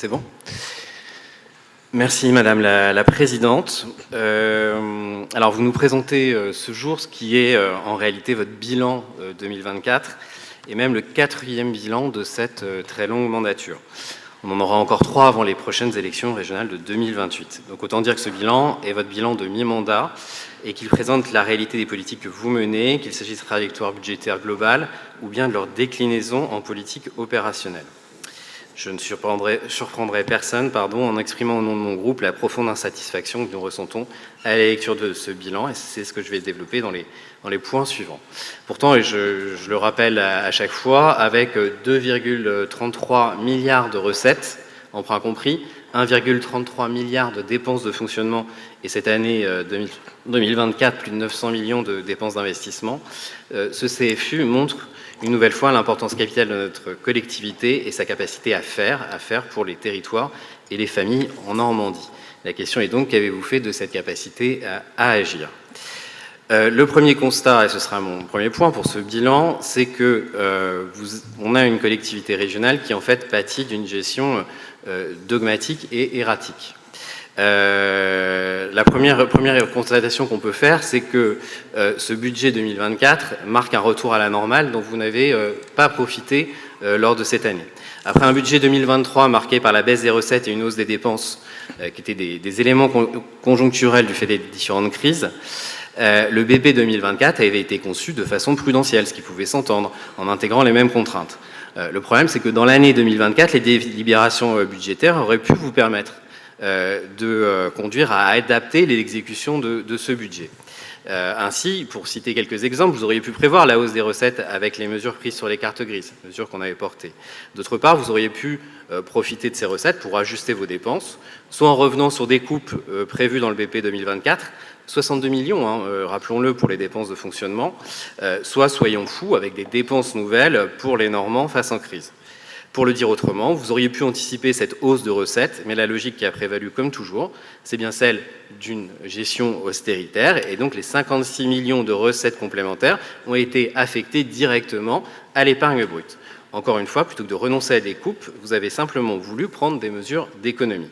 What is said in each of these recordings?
C'est bon? Merci Madame la Présidente. Alors vous nous présentez ce jour ce qui est en réalité votre bilan 2024 et même le 4e bilan de cette très longue mandature. On en aura encore 3 avant les prochaines élections régionales de 2028. Donc autant dire que ce bilan est votre bilan de mi-mandat et qu'il présente la réalité des politiques que vous menez, qu'il s'agisse de trajectoire budgétaire globale ou bien de leur déclinaison en politique opérationnelle. Je ne surprendrai personne en exprimant au nom de mon groupe la profonde insatisfaction que nous ressentons à la lecture de ce bilan, et c'est ce que je vais développer dans les points suivants. Pourtant, et je le rappelle à chaque fois, avec 2,33 milliards de recettes, emprunt compris, 1,33 milliard de dépenses de fonctionnement, et cette année 2024, plus de 900 millions de dépenses d'investissement, ce CFU montre une nouvelle fois l'importance capitale de notre collectivité et sa capacité à faire pour les territoires et les familles en Normandie. La question est donc, qu'avez-vous fait de cette capacité à agir ? Le premier constat, et ce sera mon premier point pour ce bilan, c'est que on a une collectivité régionale qui en fait pâtit d'une gestion dogmatique et erratique. La première constatation qu'on peut faire, c'est que ce budget 2024 marque un retour à la normale dont vous n'avez pas profité lors de cette année. Après un budget 2023 marqué par la baisse des recettes et une hausse des dépenses qui étaient des éléments conjoncturels du fait des différentes crises, le BP 2024 avait été conçu de façon prudentielle, ce qui pouvait s'entendre, en intégrant les mêmes contraintes. Le problème, c'est que dans l'année 2024, les délibérations budgétaires auraient pu vous permettre de conduire à adapter l'exécution de ce budget. Ainsi, pour citer quelques exemples, vous auriez pu prévoir la hausse des recettes avec les mesures prises sur les cartes grises, mesures qu'on avait portées. D'autre part, vous auriez pu profiter de ces recettes pour ajuster vos dépenses, soit en revenant sur des coupes prévues dans le BP 2024, 62 millions, rappelons-le, pour les dépenses de fonctionnement, soit, soyons fous, avec des dépenses nouvelles pour les Normands face en crise. Pour le dire autrement, vous auriez pu anticiper cette hausse de recettes, mais la logique qui a prévalu comme toujours, c'est bien celle d'une gestion austéritaire, et donc les 56 millions de recettes complémentaires ont été affectés directement à l'épargne brute. Encore une fois, plutôt que de renoncer à des coupes, vous avez simplement voulu prendre des mesures d'économie.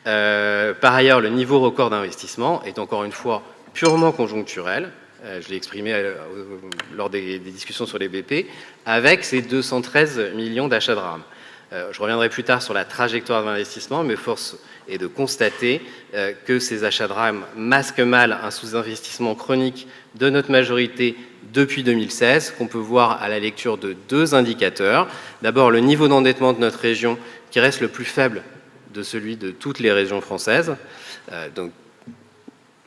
Par ailleurs, le niveau record d'investissement est encore une fois purement conjoncturel. Je l'ai exprimé lors des discussions sur les BP, avec ces 213 millions d'achats de rames. Je reviendrai plus tard sur la trajectoire d'investissement, mais force est de constater que ces achats de rames masquent mal un sous-investissement chronique de notre majorité depuis 2016, qu'on peut voir à la lecture de 2 indicateurs. D'abord, le niveau d'endettement de notre région, qui reste le plus faible de celui de toutes les régions françaises.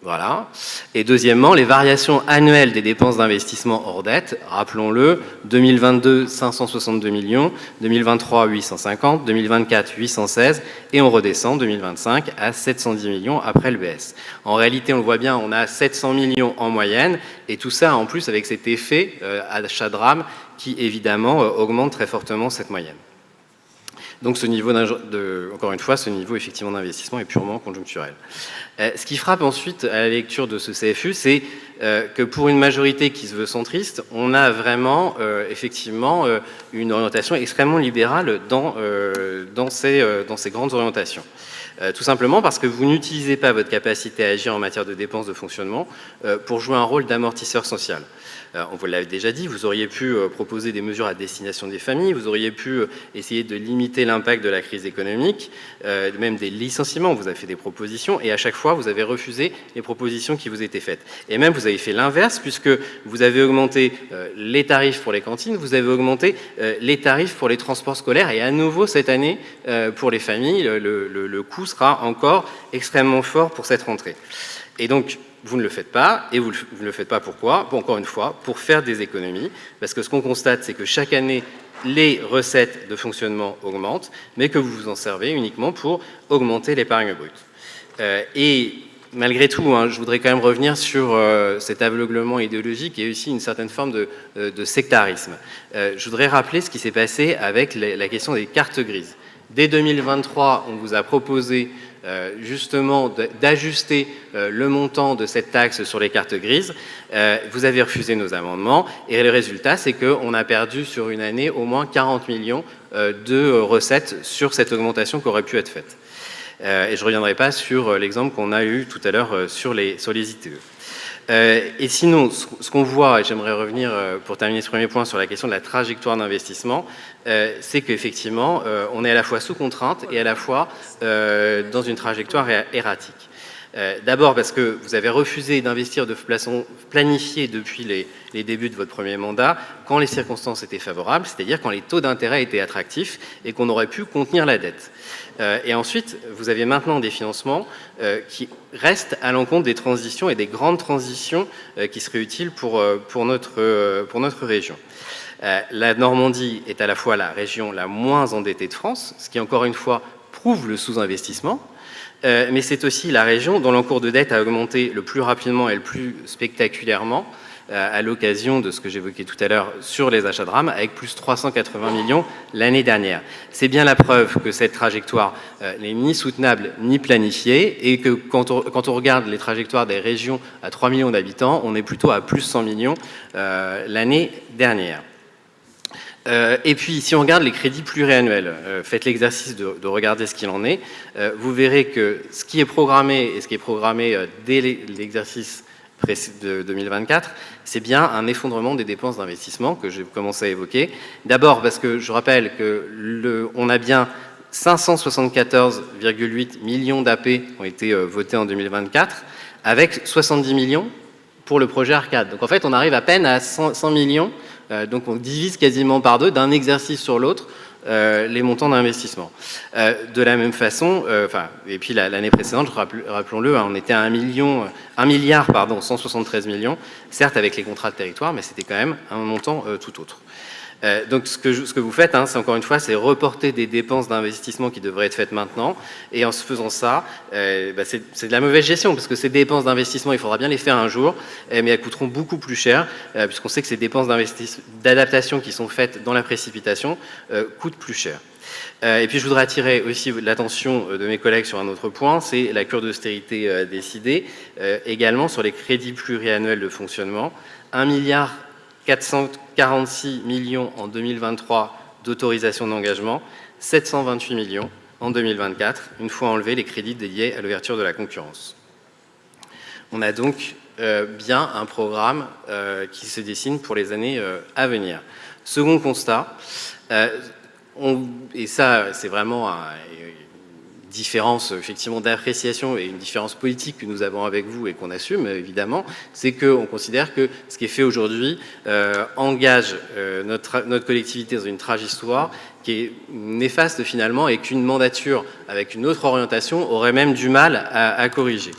Voilà. Et deuxièmement, les variations annuelles des dépenses d'investissement hors dette, rappelons-le, 2022, 562 millions, 2023, 850, 2024, 816, et on redescend 2025 à 710 millions après le BS. En réalité, on le voit bien, on a 700 millions en moyenne, et tout ça en plus avec cet effet achat de rame qui évidemment augmente très fortement cette moyenne. Donc ce niveau, encore une fois, ce niveau effectivement d'investissement est purement conjoncturel. Ce qui frappe ensuite à la lecture de ce CFU, c'est que pour une majorité qui se veut centriste, on a vraiment effectivement une orientation extrêmement libérale dans ces grandes orientations. Tout simplement parce que vous n'utilisez pas votre capacité à agir en matière de dépenses de fonctionnement pour jouer un rôle d'amortisseur social. On vous l'avait déjà dit, vous auriez pu proposer des mesures à destination des familles, vous auriez pu essayer de limiter l'impact de la crise économique, même des licenciements, vous avez fait des propositions, et à chaque fois, vous avez refusé les propositions qui vous étaient faites. Et même, vous avez fait l'inverse, puisque vous avez augmenté les tarifs pour les cantines, vous avez augmenté les tarifs pour les transports scolaires, et à nouveau, cette année, pour les familles, le coût sera encore extrêmement fort pour cette rentrée. Et donc, vous ne le faites pas, et vous ne le faites pas pourquoi ? Encore une fois, pour faire des économies, parce que ce qu'on constate, c'est que chaque année, les recettes de fonctionnement augmentent, mais que vous vous en servez uniquement pour augmenter l'épargne brute. Et malgré tout, je voudrais quand même revenir sur cet aveuglement idéologique et aussi une certaine forme de sectarisme. Je voudrais rappeler ce qui s'est passé avec la question des cartes grises. Dès 2023, on vous a proposé justement d'ajuster le montant de cette taxe sur les cartes grises. Vous avez refusé nos amendements et le résultat, c'est qu'on a perdu sur une année au moins 40 millions de recettes sur cette augmentation qui aurait pu être faite. Et je ne reviendrai pas sur l'exemple qu'on a eu tout à l'heure sur les ITE. Et sinon, ce qu'on voit, et j'aimerais revenir pour terminer ce premier point sur la question de la trajectoire d'investissement, c'est qu'effectivement, on est à la fois sous contrainte et à la fois dans une trajectoire erratique. D'abord parce que vous avez refusé d'investir de façon planifiée depuis les débuts de votre premier mandat quand les circonstances étaient favorables, c'est-à-dire quand les taux d'intérêt étaient attractifs et qu'on aurait pu contenir la dette. Et ensuite, vous avez maintenant des financements qui restent à l'encontre des transitions et des grandes transitions qui seraient utiles pour notre région. La Normandie est à la fois la région la moins endettée de France, ce qui encore une fois prouve le sous-investissement, mais c'est aussi la région dont l'encours de dette a augmenté le plus rapidement et le plus spectaculairement à l'occasion de ce que j'évoquais tout à l'heure sur les achats de rames, avec plus 380 millions l'année dernière. C'est bien la preuve que cette trajectoire n'est ni soutenable ni planifiée, et que quand on regarde les trajectoires des régions à 3 millions d'habitants, on est plutôt à plus 100 millions l'année dernière. Et puis, si on regarde les crédits pluriannuels, faites l'exercice de regarder ce qu'il en est, vous verrez que ce qui est programmé et ce qui est programmé dès l'exercice de 2024, c'est bien un effondrement des dépenses d'investissement que j'ai commencé à évoquer. D'abord parce que je rappelle qu'on a bien 574,8 millions d'AP qui ont été votés en 2024, avec 70 millions pour le projet Arcade. Donc en fait, on arrive à peine à 100 millions. Donc on divise quasiment par deux d'un exercice sur l'autre les montants d'investissement. De la même façon, et puis l'année précédente, rappelons-le, on était à 1 milliard, 173 millions, certes avec les contrats de territoire, mais c'était quand même un montant tout autre. Donc ce que vous faites, c'est encore une fois, c'est reporter des dépenses d'investissement qui devraient être faites maintenant, et en se faisant ça, c'est de la mauvaise gestion, parce que ces dépenses d'investissement, il faudra bien les faire un jour, mais elles coûteront beaucoup plus cher, puisqu'on sait que ces dépenses d'adaptation qui sont faites dans la précipitation coûtent plus cher. Et puis je voudrais attirer aussi l'attention de mes collègues sur un autre point, c'est la cure d'austérité décidée, également sur les crédits pluriannuels de fonctionnement, 1,446 milliards en 2023 d'autorisation d'engagement, 728 millions en 2024, une fois enlevés les crédits dédiés à l'ouverture de la concurrence. On a donc bien un programme qui se dessine pour les années à venir. Second constat, et ça c'est vraiment une différence effectivement d'appréciation et une différence politique que nous avons avec vous et qu'on assume évidemment, c'est qu'on considère que ce qui est fait aujourd'hui engage notre collectivité dans une trajectoire qui est néfaste finalement et qu'une mandature avec une autre orientation aurait même du mal à corriger.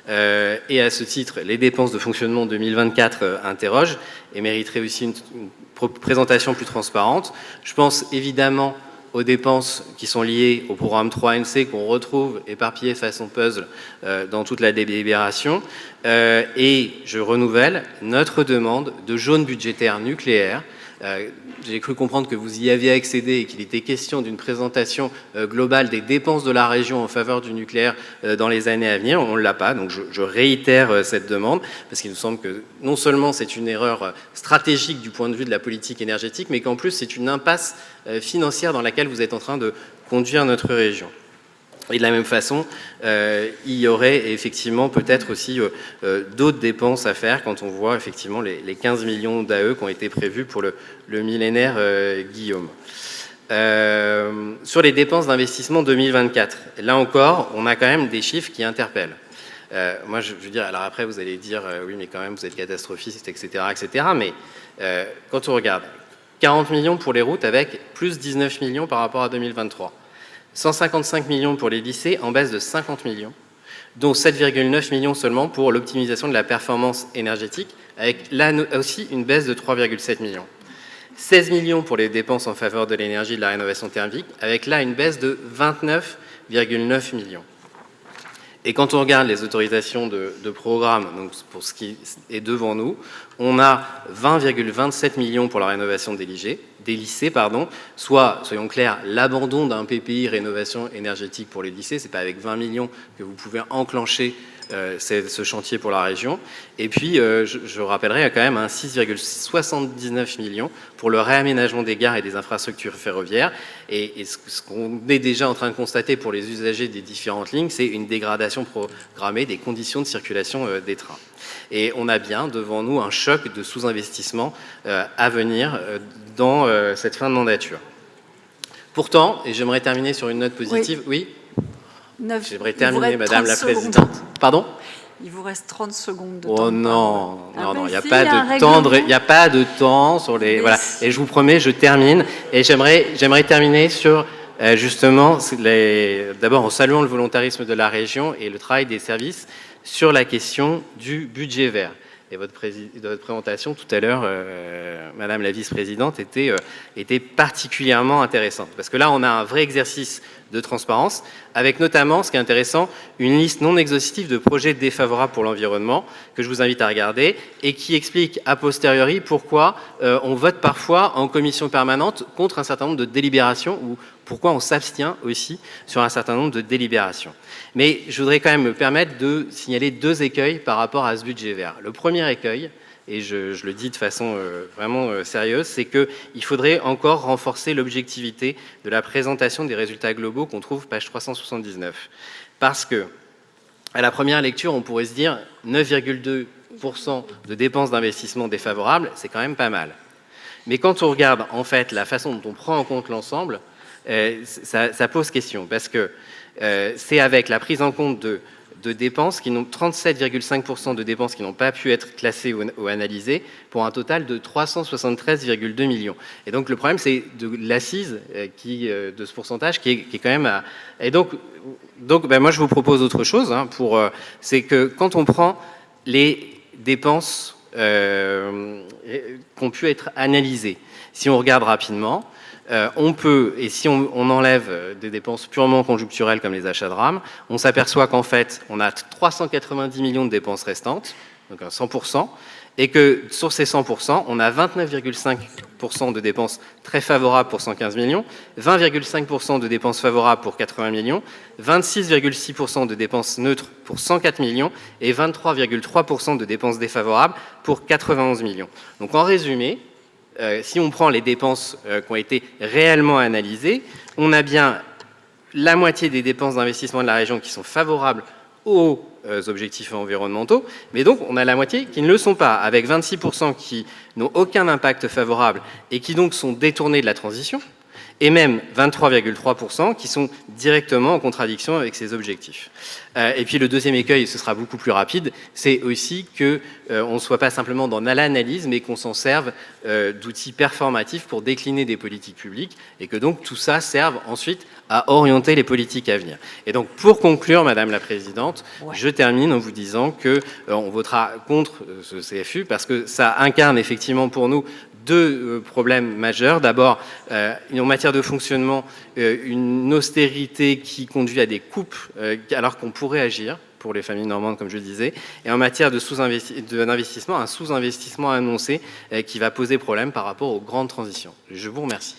Et à ce titre, les dépenses de fonctionnement 2024 interrogent et mériteraient aussi une présentation plus transparente. Je pense évidemment aux dépenses qui sont liées au programme 3NC qu'on retrouve éparpillé façon puzzle dans toute la délibération. Et je renouvelle notre demande de jaune budgétaire nucléaire. J'ai cru comprendre que vous y aviez accédé et qu'il était question d'une présentation globale des dépenses de la région en faveur du nucléaire dans les années à venir. On ne l'a pas, donc je réitère cette demande, parce qu'il nous semble que non seulement c'est une erreur stratégique du point de vue de la politique énergétique, mais qu'en plus c'est une impasse financière dans laquelle vous êtes en train de conduire notre région. Et de la même façon, il y aurait effectivement peut-être aussi d'autres dépenses à faire quand on voit effectivement les 15 millions d'AE qui ont été prévus pour le millénaire Guillaume. Sur les dépenses d'investissement 2024, là encore, on a quand même des chiffres qui interpellent. Moi, je veux dire, alors après, vous allez dire, oui, mais quand même, vous êtes catastrophiste, etc., etc. Mais quand on regarde, 40 millions pour les routes avec plus 19 millions par rapport à 2023. 155 millions pour les lycées, en baisse de 50 millions, dont 7,9 millions seulement pour l'optimisation de la performance énergétique, avec là aussi une baisse de 3,7 millions. 16 millions pour les dépenses en faveur de l'énergie et de la rénovation thermique, avec là une baisse de 29,9 millions. Et quand on regarde les autorisations de programme, donc pour ce qui est devant nous, on a 20,27 millions pour la rénovation des lycées, soit, soyons clairs, l'abandon d'un PPI rénovation énergétique pour les lycées. Ce n'est pas avec 20 millions que vous pouvez enclencher ce chantier pour la région. Et puis, je rappellerai, il y a quand même un 6,79 millions pour le réaménagement des gares et des infrastructures ferroviaires. Et ce qu'on est déjà en train de constater pour les usagers des différentes lignes, c'est une dégradation programmée des conditions de circulation des trains. Et on a bien devant nous un choc de sous-investissement à venir dans cette fin de mandature. Pourtant, et j'aimerais terminer sur une note positive, oui. J'aimerais terminer, Madame la Présidente. Pardon ? Il vous reste 30 secondes de temps. Oh non, il n'y a pas de temps, il n'y a pas de temps sur les. Voilà. Et je vous promets, je termine. Et j'aimerais terminer sur justement, d'abord en saluant le volontarisme de la région et le travail des services sur la question du budget vert. Et votre présentation tout à l'heure, Madame la vice-présidente, était particulièrement intéressante. Parce que là, on a un vrai exercice de transparence, avec notamment, ce qui est intéressant, une liste non exhaustive de projets défavorables pour l'environnement, que je vous invite à regarder, et qui explique a posteriori pourquoi on vote parfois en commission permanente contre un certain nombre de délibérations, ou pourquoi on s'abstient aussi sur un certain nombre de délibérations. Mais je voudrais quand même me permettre de signaler 2 écueils par rapport à ce budget vert. Le premier écueil, et je le dis de façon vraiment sérieuse, c'est qu'il faudrait encore renforcer l'objectivité de la présentation des résultats globaux qu'on trouve page 379. Parce que, à la première lecture, on pourrait se dire 9,2% de dépenses d'investissement défavorables, c'est quand même pas mal. Mais quand on regarde en fait la façon dont on prend en compte l'ensemble, ça pose question, parce que c'est avec la prise en compte de dépenses qui n'ont 37,5% de dépenses qui n'ont pas pu être classées ou analysées pour un total de 373,2 millions. Et donc le problème c'est de l'assise de ce pourcentage qui est quand même et donc moi je vous propose autre chose c'est que quand on prend les dépenses qui ont pu être analysées, si on regarde rapidement, on peut, et si on enlève des dépenses purement conjoncturelles comme les achats de rames, on s'aperçoit qu'en fait, on a 390 millions de dépenses restantes, donc à 100%, et que sur ces 100%, on a 29,5% de dépenses très favorables pour 115 millions, 20,5% de dépenses favorables pour 80 millions, 26,6% de dépenses neutres pour 104 millions et 23,3% de dépenses défavorables pour 91 millions. Donc en résumé, si on prend les dépenses qui ont été réellement analysées, on a bien la moitié des dépenses d'investissement de la région qui sont favorables aux objectifs environnementaux, mais donc on a la moitié qui ne le sont pas, avec 26% qui n'ont aucun impact favorable et qui donc sont détournés de la transition, et même 23,3% qui sont directement en contradiction avec ces objectifs. Et puis le deuxième écueil, et ce sera beaucoup plus rapide, c'est aussi qu'on ne soit pas simplement dans l'analyse, mais qu'on s'en serve d'outils performatifs pour décliner des politiques publiques, et que donc tout ça serve ensuite à orienter les politiques à venir. Et donc pour conclure, Madame la Présidente, je termine en vous disant qu'on votera contre ce CFU, parce que ça incarne effectivement pour nous 2 problèmes majeurs. D'abord, en matière de fonctionnement, une austérité qui conduit à des coupes alors qu'on pourrait agir pour les familles normandes, comme je le disais. Et en matière d'investissement, un sous-investissement annoncé qui va poser problème par rapport aux grandes transitions. Je vous remercie.